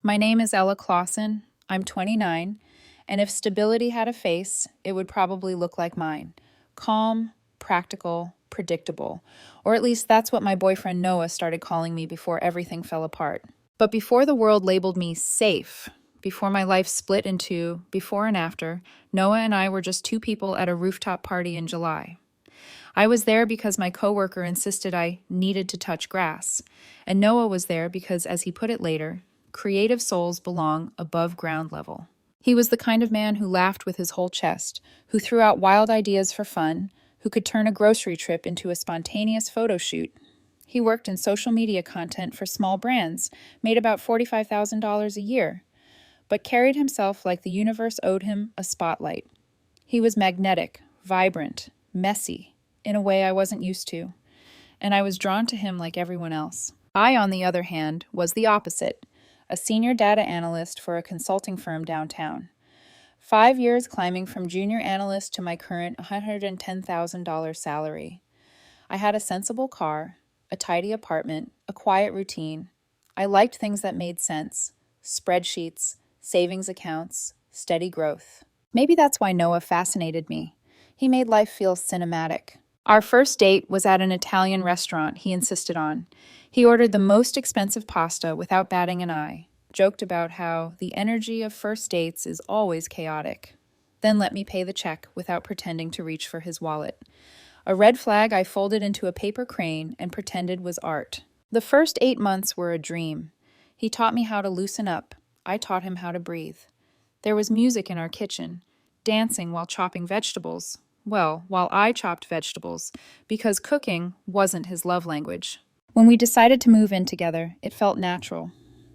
My name is Ella Clausen. I'm 29, and if stability had a face, it would probably look like mine. Calm, practical, predictable. Or at least that's what my boyfriend Noah started calling me before everything fell apart. But before the world labeled me safe, before my life split into before and after, Noah and I were just two people at a rooftop party in July. I was there because my coworker insisted I needed to touch grass, and Noah was there because, as he put it later, creative souls belong above ground level. He was the kind of man who laughed with his whole chest, who threw out wild ideas for fun, who could turn a grocery trip into a spontaneous photo shoot. He worked in social media content for small brands, made about $45,000 a year, but carried himself like the universe owed him a spotlight. He was magnetic, vibrant, messy, in a way I wasn't used to, and I was drawn to him like everyone else. I, on the other hand, was the opposite, a senior data analyst for a consulting firm downtown. 5 years climbing from junior analyst to my current $110,000 salary. I had a sensible car, a tidy apartment, a quiet routine. I liked things that made sense: spreadsheets, savings accounts, steady growth. Maybe that's why Noah fascinated me. He made life feel cinematic. Our first date was at an Italian restaurant he insisted on. He ordered the most expensive pasta without batting an eye, joked about how the energy of first dates is always chaotic, then let me pay the check without pretending to reach for his wallet. A red flag I folded into a paper crane and pretended was art. The first 8 months were a dream. He taught me how to loosen up. I taught him how to breathe. There was music in our kitchen, dancing while chopping vegetables. Well, while I chopped vegetables, because cooking wasn't his love language. When we decided to move in together, it felt natural.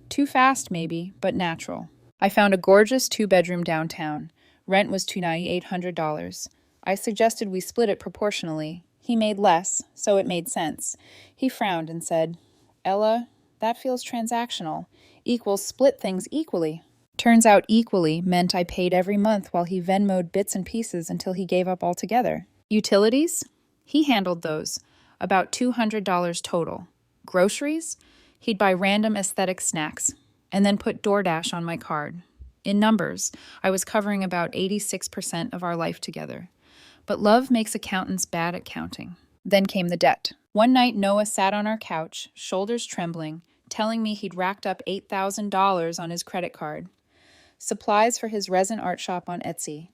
Too fast, maybe, but natural. I found a gorgeous 2-bedroom downtown. Rent was $2,800. I suggested we split it proportionally. He made less, so it made sense. He frowned and said, "Ella, that feels transactional. Equals split things equally." Turns out equally meant I paid every month while he Venmo'd bits and pieces until he gave up altogether. Utilities? He handled those, about $200 total. Groceries? He'd buy random aesthetic snacks, and then put DoorDash on my card. In numbers, I was covering about 86% of our life together. But love makes accountants bad at counting. Then came the debt. One night, Noah sat on our couch, shoulders trembling, telling me he'd racked up $8,000 on his credit card. Supplies for his resin art shop on Etsy.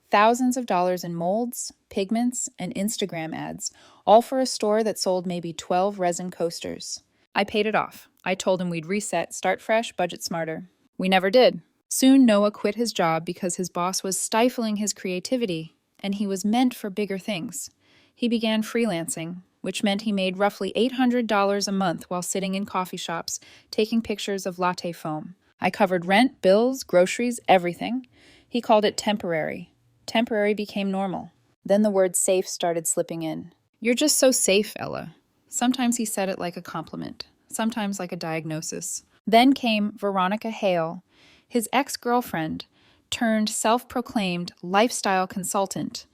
Thousands of dollars in molds, pigments, and Instagram ads, all for a store that sold maybe 12 resin coasters. I paid it off. I told him we'd reset, start fresh, budget smarter. We never did. Soon Noah quit his job because his boss was stifling his creativity, and he was meant for bigger things. He began freelancing, which meant he made roughly $800 a month while sitting in coffee shops, taking pictures of latte foam. I covered rent, bills, groceries, everything. He called it temporary. Temporary became normal. Then the word safe started slipping in. "You're just so safe, Ella." Sometimes he said it like a compliment, sometimes like a diagnosis. Then came Veronica Hale, his ex-girlfriend, turned self-proclaimed lifestyle consultant,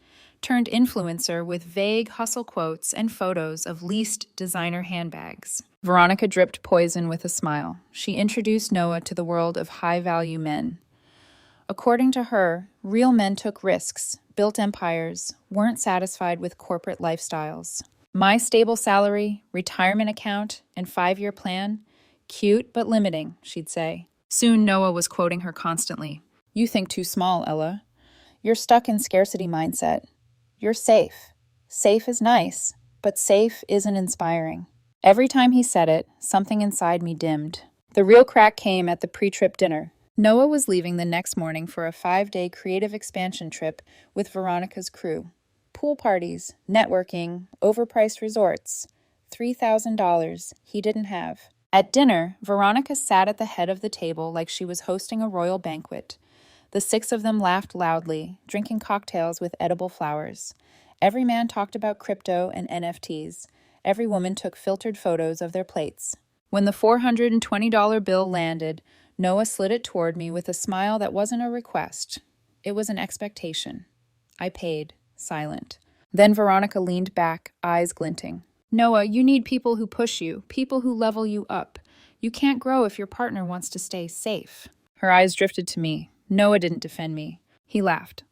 turned influencer with vague hustle quotes and photos of leased designer handbags. Veronica dripped poison with a smile. She introduced Noah to the world of high-value men. According to her, real men took risks, built empires, weren't satisfied with corporate lifestyles. My stable salary, retirement account, and 5-year plan? Cute but limiting, she'd say. Soon Noah was quoting her constantly. "You think too small, Ella. You're stuck in scarcity mindset. You're safe. Safe is nice, but safe isn't inspiring." Every time he said it, something inside me dimmed. The real crack came at the pre-trip dinner. Noah was leaving the next morning for a 5-day creative expansion trip with Veronica's crew. Pool parties, networking, overpriced resorts. $3,000 he didn't have. At dinner, Veronica sat at the head of the table like she was hosting a royal banquet. The 6 of them laughed loudly, drinking cocktails with edible flowers. Every man talked about crypto and NFTs. Every woman took filtered photos of their plates. When the $420 bill landed, Noah slid it toward me with a smile that wasn't a request. It was an expectation. I paid, silent. Then Veronica leaned back, eyes glinting. "Noah, you need people who push you, people who level you up. You can't grow if your partner wants to stay safe. Her eyes drifted to me. Noah didn't defend me. He laughed.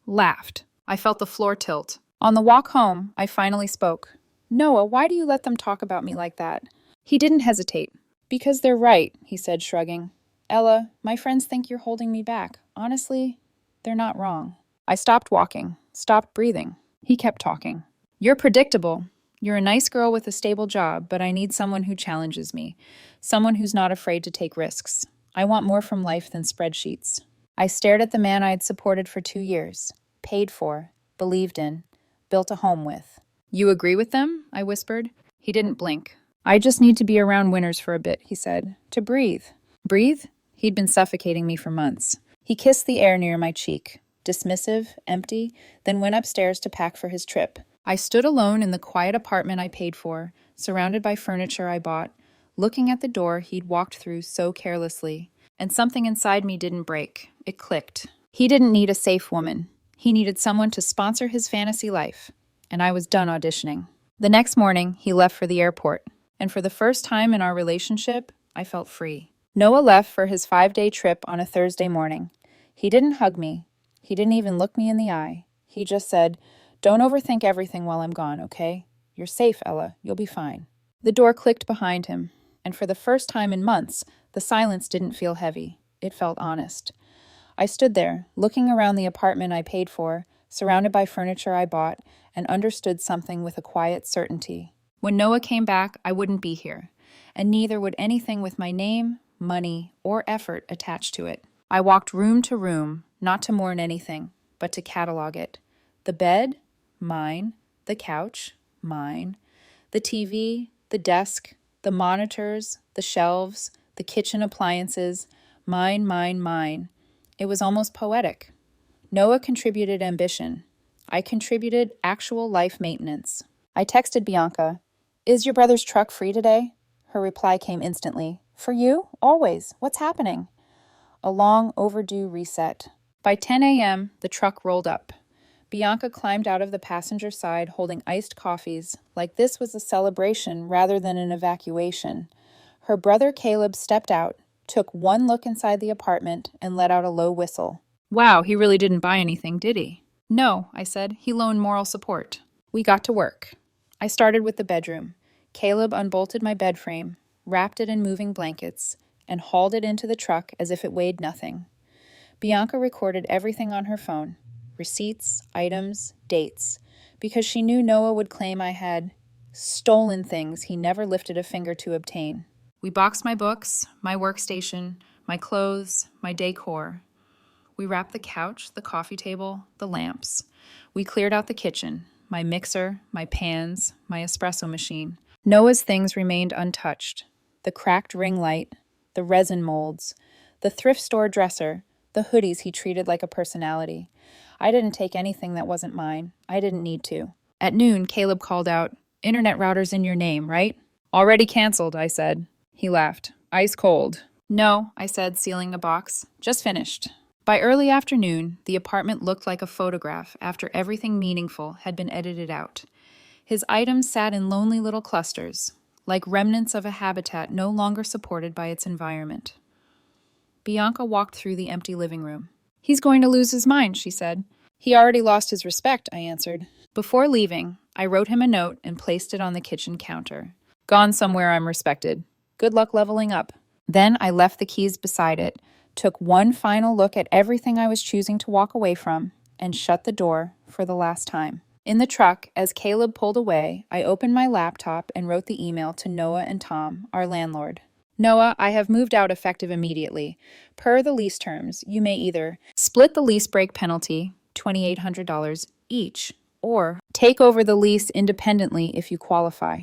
I felt the floor tilt. On the walk home, I finally spoke. Noah, why do you let them talk about me like that? He didn't hesitate. Because they're right, he said, shrugging. Ella, my friends think you're holding me back. Honestly, they're not wrong. I stopped walking, stopped breathing. He kept talking. You're predictable. You're a nice girl with a stable job, but I need someone who challenges me. Someone who's not afraid to take risks. I want more from life than spreadsheets. I stared at the man I had supported for 2 years, paid for, believed in, built a home with. You agree with them? I whispered. He didn't blink. I just need to be around winners for a bit, he said. To breathe. Breathe? He'd been suffocating me for months. He kissed the air near my cheek, dismissive, empty, then went upstairs to pack for his trip. I stood alone in the quiet apartment I paid for, surrounded by furniture I bought, looking at the door he'd walked through so carelessly. And something inside me didn't break. It clicked. He didn't need a safe woman. He needed someone to sponsor his fantasy life. And I was done auditioning. The next morning, he left for the airport. And for the first time in our relationship, I felt free. Noah left for his 5-day trip on a Thursday morning. He didn't hug me. He didn't even look me in the eye. He just said, "Don't overthink everything while I'm gone, okay? You're safe, Ella. You'll be fine." The door clicked behind him, and for the first time in months, the silence didn't feel heavy. It felt honest. I stood there, looking around the apartment I paid for, surrounded by furniture I bought, and understood something with a quiet certainty. When Noah came back, I wouldn't be here, and neither would anything with my name, money, or effort attached to it. I walked room to room, not to mourn anything, but to catalog it. The bed, mine. The couch, mine. The TV, the desk, the monitors, the shelves, the kitchen appliances, mine. It was almost poetic. Noah contributed ambition. I contributed actual life maintenance. I texted Bianca, "Is your brother's truck free today?" Her reply came instantly. "For you? Always. What's happening?" A long overdue reset. By 10 a.m., the truck rolled up. Bianca climbed out of the passenger side holding iced coffees, like this was a celebration rather than an evacuation. Her brother Caleb stepped out, took one look inside the apartment, and let out a low whistle. Wow, he really didn't buy anything, did he? No, I said. He loaned moral support. We got to work. I started with the bedroom. Caleb unbolted my bed frame, wrapped it in moving blankets, and hauled it into the truck as if it weighed nothing. Bianca recorded everything on her phone. Receipts, items, dates, because she knew Noah would claim I had stolen things he never lifted a finger to obtain. We boxed my books, my workstation, my clothes, my decor. We wrapped the couch, the coffee table, the lamps. We cleared out the kitchen, my mixer, my pans, my espresso machine. Noah's things remained untouched. The cracked ring light, the resin molds, the thrift store dresser, the hoodies he treated like a personality. I didn't take anything that wasn't mine. I didn't need to. At noon, Caleb called out, "Internet router's in your name, right?" "Already canceled," I said. He laughed. "Ice cold." "No," I said, sealing a box. "Just finished." By early afternoon, the apartment looked like a photograph after everything meaningful had been edited out. His items sat in lonely little clusters, like remnants of a habitat no longer supported by its environment. Bianca walked through the empty living room. "He's going to lose his mind," she said. "He already lost his respect," I answered. Before leaving, I wrote him a note and placed it on the kitchen counter. "Gone somewhere I'm respected. Good luck leveling up." Then I left the keys beside it, took one final look at everything I was choosing to walk away from, and shut the door for the last time. In the truck, as Caleb pulled away, I opened my laptop and wrote the email to Noah and Tom, our landlord. "Noah, I have moved out effective immediately. Per the lease terms, you may either split the lease break penalty, $2,800 each, or take over the lease independently if you qualify.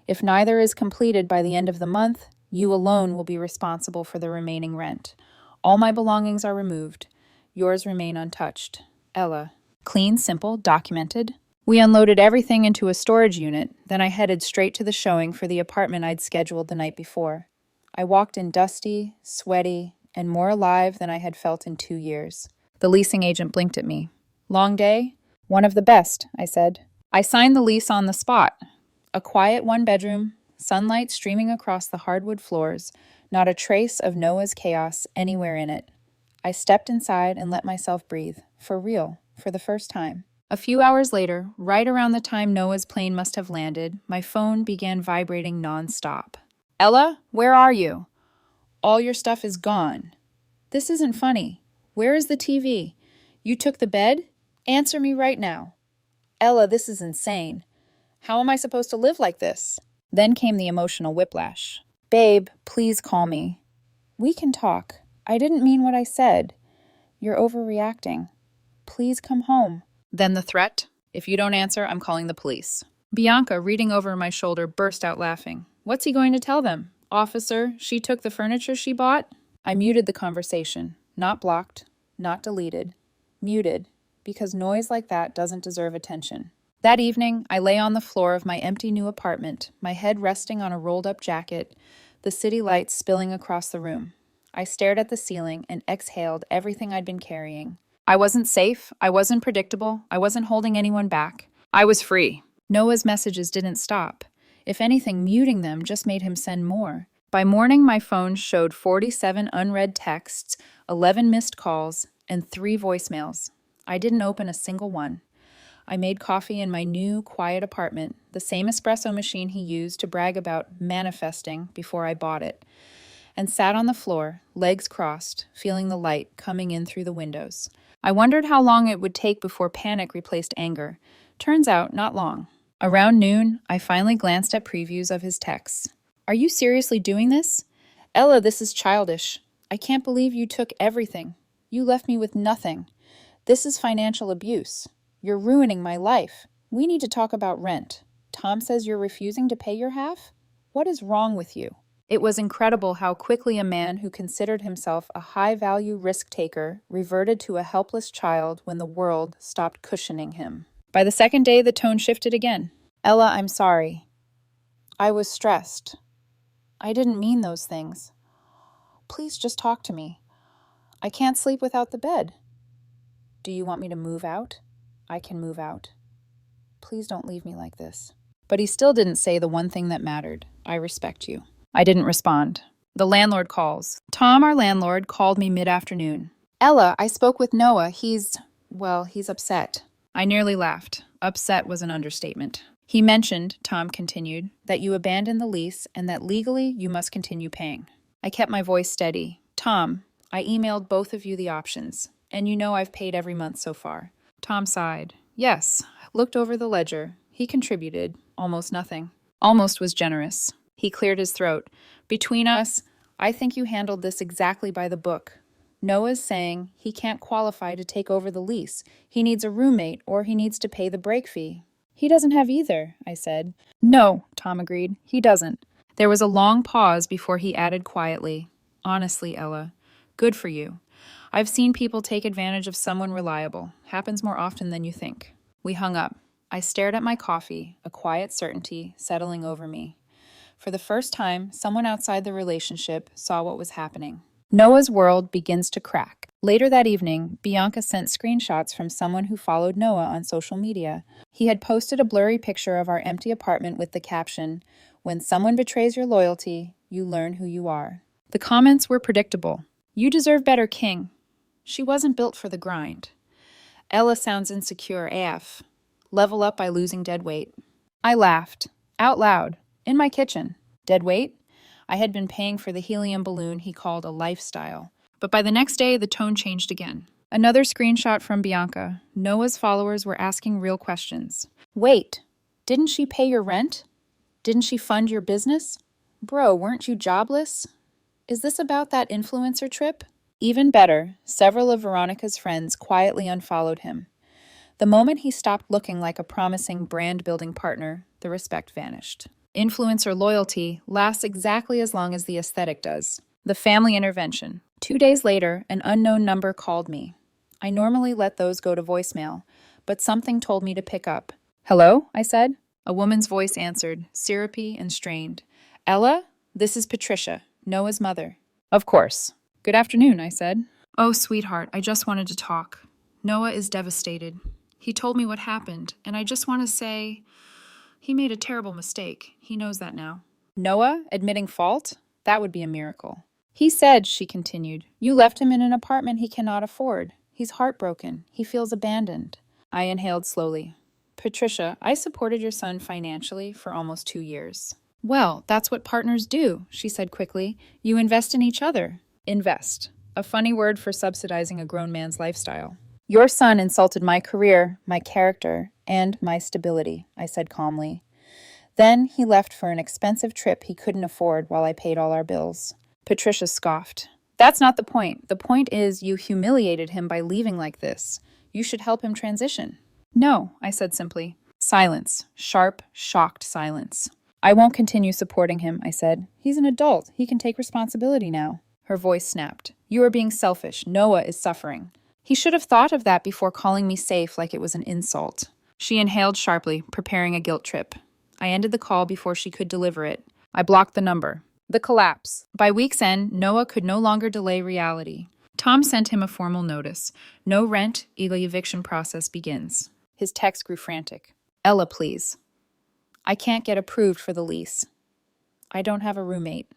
If neither is completed by the end of the month, you alone will be responsible for the remaining rent. All my belongings are removed. Yours remain untouched. Ella." Clean, simple, documented. We unloaded everything into a storage unit, then I headed straight to the showing for the apartment I'd scheduled the night before. I walked in dusty, sweaty, and more alive than I had felt in 2 years. The leasing agent blinked at me. "Long day?" "One of the best," I said. I signed the lease on the spot. A quiet one-bedroom, sunlight streaming across the hardwood floors, Not a trace of Noah's chaos anywhere in it. I stepped inside and let myself breathe, for real, for the first time. A few hours later, right around the time Noah's plane must have landed, my phone began vibrating nonstop. Ella, where are you? All your stuff is gone. This isn't funny. Where is the TV? You took the bed? Answer me right now. Ella, this is insane. How am I supposed to live like this? Then came the emotional whiplash. Babe, please call me. We can talk. I didn't mean what I said. You're overreacting. Please come home. Then the threat. If you don't answer, I'm calling the police. Bianca, reading over my shoulder, burst out laughing. What's he going to tell them? Officer, she took the furniture she bought? I muted the conversation. Not blocked, not deleted. Muted, because noise like that doesn't deserve attention. That evening, I lay on the floor of my empty new apartment, my head resting on a rolled-up jacket, the city lights spilling across the room. I stared at the ceiling and exhaled everything I'd been carrying. I wasn't safe, I wasn't predictable, I wasn't holding anyone back. I was free. Noah's messages didn't stop. If anything, muting them just made him send more. By morning, my phone showed 47 unread texts, 11 missed calls, and 3 voicemails. I didn't open a single one. I made coffee in my new, quiet apartment, the same espresso machine he used to brag about manifesting before I bought it, and sat on the floor, legs crossed, feeling the light coming in through the windows. I wondered how long it would take before panic replaced anger. Turns out, not long. Around noon, I finally glanced at previews of his texts. Are you seriously doing this? Ella, this is childish. I can't believe you took everything. You left me with nothing. This is financial abuse. You're ruining my life. We need to talk about rent. Tom says you're refusing to pay your half? What is wrong with you? It was incredible how quickly a man who considered himself a high-value risk-taker reverted to a helpless child when the world stopped cushioning him. By the second day, the tone shifted again. Ella, I'm sorry. I was stressed. I didn't mean those things. Please just talk to me. I can't sleep without the bed. Do you want me to move out? I can move out. Please don't leave me like this. But he still didn't say the one thing that mattered. I respect you. I didn't respond. The landlord calls. Tom, our landlord, called me mid-afternoon. Ella, I spoke with Noah. He's upset. I nearly laughed. Upset was an understatement. He mentioned, Tom continued, that you abandoned the lease and that legally you must continue paying. I kept my voice steady. Tom, I emailed both of you the options, and you know I've paid every month so far. Tom sighed. Yes, looked over the ledger. He contributed almost nothing. Almost was generous. He cleared his throat. Between us, I think you handled this exactly by the book. Noah's saying he can't qualify to take over the lease. He needs a roommate or he needs to pay the break fee. He doesn't have either, I said. No, Tom agreed. He doesn't. There was a long pause before he added quietly, honestly, Ella, good for you. I've seen people take advantage of someone reliable. Happens more often than you think. We hung up. I stared at my coffee, a quiet certainty settling over me. For the first time, someone outside the relationship saw what was happening. Noah's world begins to crack. Later that evening, Bianca sent screenshots from someone who followed Noah on social media. He had posted a blurry picture of our empty apartment with the caption, "When someone betrays your loyalty, you learn who you are." The comments were predictable. You deserve better, King. She wasn't built for the grind. Ella sounds insecure AF. Level up by losing dead weight. I laughed, out loud, in my kitchen. Dead weight? I had been paying for the helium balloon he called a lifestyle. But by the next day, the tone changed again. Another screenshot from Bianca. Noah's followers were asking real questions. Wait, didn't she pay your rent? Didn't she fund your business? Bro, weren't you jobless? Is this about that influencer trip? Even better, several of Veronica's friends quietly unfollowed him. The moment he stopped looking like a promising brand-building partner, the respect vanished. Influencer loyalty lasts exactly as long as the aesthetic does. The family intervention. 2 days later, an unknown number called me. I normally let those go to voicemail, but something told me to pick up. Hello, I said. A woman's voice answered, syrupy and strained. Ella, this is Patricia, Noah's mother. Of course. Good afternoon, I said. Oh, sweetheart, I just wanted to talk. Noah is devastated. He told me what happened, and I just want to say he made a terrible mistake. He knows that now. Noah admitting fault? That would be a miracle. He said, she continued, you left him in an apartment he cannot afford. He's heartbroken. He feels abandoned. I inhaled slowly. Patricia, I supported your son financially for almost 2 years. Well, that's what partners do, she said quickly. You invest in each other. Invest. A funny word for subsidizing a grown man's lifestyle. Your son insulted my career, my character, and my stability, I said calmly. Then he left for an expensive trip he couldn't afford while I paid all our bills. Patricia scoffed. That's not the point. The point is you humiliated him by leaving like this. You should help him transition. No, I said simply. Silence. Sharp, shocked silence. I won't continue supporting him, I said. He's an adult. He can take responsibility now. Her voice snapped. You are being selfish. Noah is suffering. He should have thought of that before calling me safe like it was an insult. She inhaled sharply, preparing a guilt trip. I ended the call before she could deliver it. I blocked the number. The collapse. By week's end, Noah could no longer delay reality. Tom sent him a formal notice. No rent, the eviction process begins. His text grew frantic. Ella, please. I can't get approved for the lease. I don't have a roommate.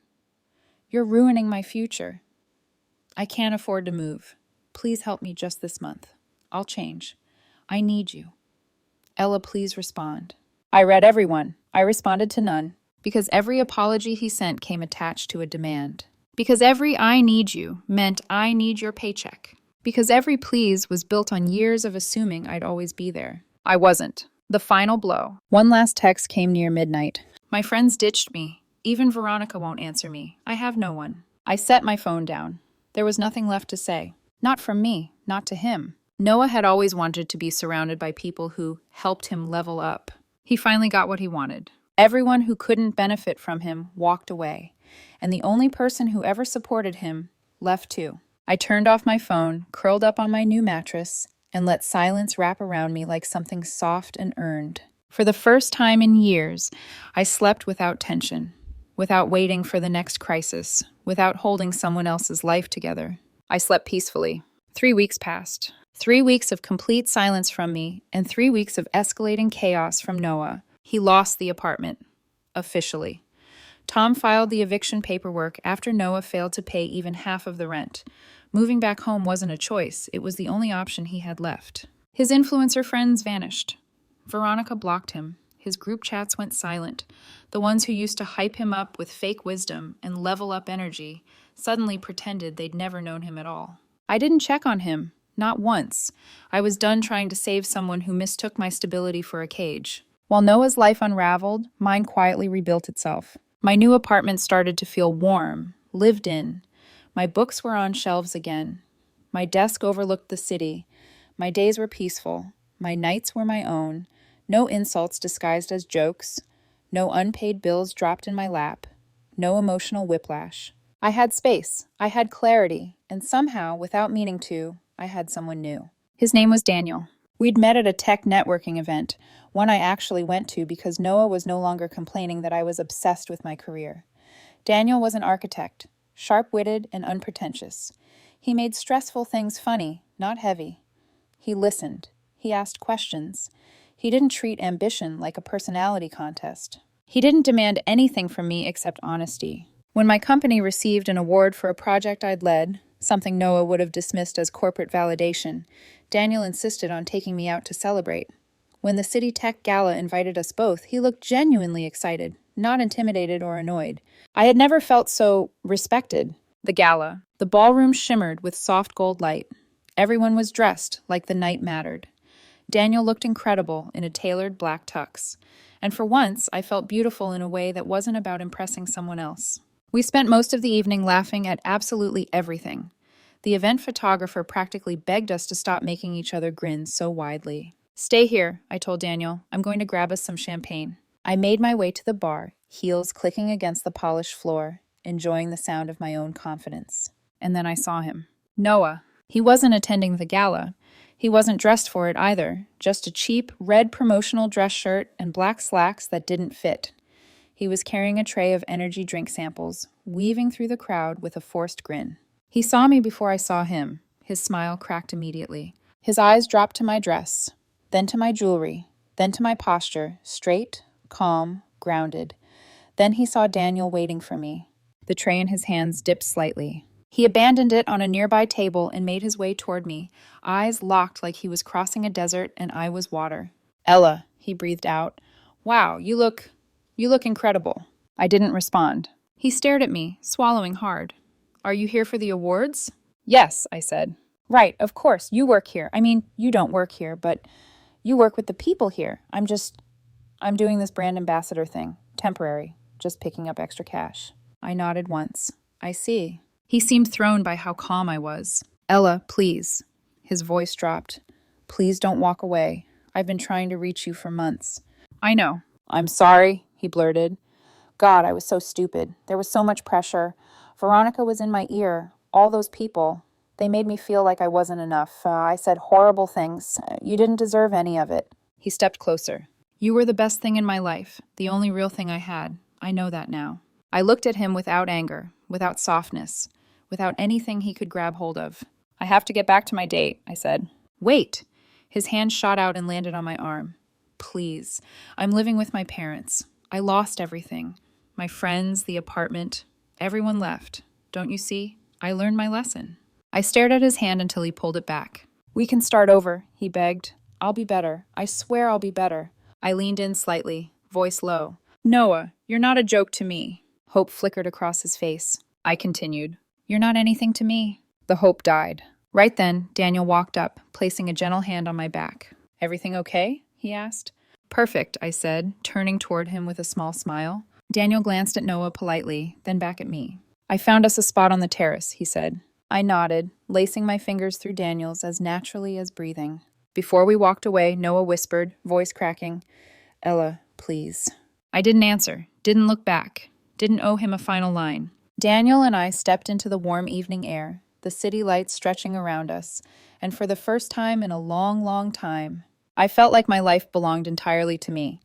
You're ruining my future. I can't afford to move. Please help me just this month. I'll change. I need you. Ella, please respond. I read everyone. I responded to none. Because every apology he sent came attached to a demand. Because every I need you meant I need your paycheck. Because every please was built on years of assuming I'd always be there. I wasn't. The final blow. One last text came near midnight. My friends ditched me. Even Veronica won't answer me. I have no one. I set my phone down. There was nothing left to say. Not from me, not to him. Noah had always wanted to be surrounded by people who helped him level up. He finally got what he wanted. Everyone who couldn't benefit from him walked away, and the only person who ever supported him left too. I turned off my phone, curled up on my new mattress, and let silence wrap around me like something soft and earned. For the first time in years, I slept without tension, without waiting for the next crisis, without holding someone else's life together. I slept peacefully. 3 weeks passed. 3 weeks of complete silence from me, and 3 weeks of escalating chaos from Noah. He lost the apartment. Officially. Tom filed the eviction paperwork after Noah failed to pay even half of the rent. Moving back home wasn't a choice. It was the only option he had left. His influencer friends vanished. Veronica blocked him. His group chats went silent. The ones who used to hype him up with fake wisdom and level up energy suddenly pretended they'd never known him at all. I didn't check on him. Not once. I was done trying to save someone who mistook my stability for a cage. While Noah's life unraveled, mine quietly rebuilt itself. My new apartment started to feel warm, lived in. My books were on shelves again. My desk overlooked the city. My days were peaceful. My nights were my own. No insults disguised as jokes. No unpaid bills dropped in my lap. No emotional whiplash. I had space. I had clarity. And somehow, without meaning to, I had someone new. His name was Daniel. We'd met at a tech networking event, one I actually went to because Noah was no longer complaining that I was obsessed with my career. Daniel was an architect, sharp-witted and unpretentious. He made stressful things funny, not heavy. He listened. He asked questions. He didn't treat ambition like a personality contest. He didn't demand anything from me except honesty. When my company received an award for a project I'd led, something Noah would have dismissed as corporate validation, Daniel insisted on taking me out to celebrate. When the City Tech Gala invited us both, he looked genuinely excited, not intimidated or annoyed. I had never felt so respected. The gala. The ballroom shimmered with soft gold light. Everyone was dressed like the night mattered. Daniel looked incredible in a tailored black tux. And for once, I felt beautiful in a way that wasn't about impressing someone else. We spent most of the evening laughing at absolutely everything. The event photographer practically begged us to stop making each other grin so widely. Stay here, I told Daniel. I'm going to grab us some champagne. I made my way to the bar, heels clicking against the polished floor, enjoying the sound of my own confidence. And then I saw him. Noah. He wasn't attending the gala. He wasn't dressed for it either, just a cheap red promotional dress shirt and black slacks that didn't fit. He was carrying a tray of energy drink samples, weaving through the crowd with a forced grin. He saw me before I saw him. His smile cracked immediately. His eyes dropped to my dress, then to my jewelry, then to my posture, straight, calm, grounded. Then he saw Daniel waiting for me. The tray in his hands dipped slightly. He abandoned it on a nearby table and made his way toward me, eyes locked like he was crossing a desert and I was water. Ella, he breathed out. Wow, you look incredible. I didn't respond. He stared at me, swallowing hard. Are you here for the awards? Yes, I said. Right, of course, you work here. I mean, you don't work here, but you work with the people here. I'm doing this brand ambassador thing. Temporary. Just picking up extra cash. I nodded once. I see. He seemed thrown by how calm I was. Ella, please. His voice dropped. Please don't walk away. I've been trying to reach you for months. I know. I'm sorry, he blurted. God, I was so stupid. There was so much pressure. Veronica was in my ear. All those people. They made me feel like I wasn't enough. I said horrible things. You didn't deserve any of it. He stepped closer. You were the best thing in my life, the only real thing I had. I know that now. I looked at him without anger, without softness, without anything he could grab hold of. I have to get back to my date, I said. Wait! His hand shot out and landed on my arm. Please. I'm living with my parents. I lost everything. My friends, the apartment. Everyone left. Don't you see? I learned my lesson. I stared at his hand until he pulled it back. We can start over, he begged. I'll be better. I swear I'll be better. I leaned in slightly, voice low. Noah, you're not a joke to me. Hope flickered across his face. I continued. You're not anything to me. The hope died. Right then, Daniel walked up, placing a gentle hand on my back. Everything okay? He asked. Perfect, I said, turning toward him with a small smile. Daniel glanced at Noah politely, then back at me. I found us a spot on the terrace, he said. I nodded, lacing my fingers through Daniel's as naturally as breathing. Before we walked away, Noah whispered, voice cracking, Ella, please. I didn't answer, didn't look back, didn't owe him a final line. Daniel and I stepped into the warm evening air, the city lights stretching around us, and for the first time in a long, long time, I felt like my life belonged entirely to me.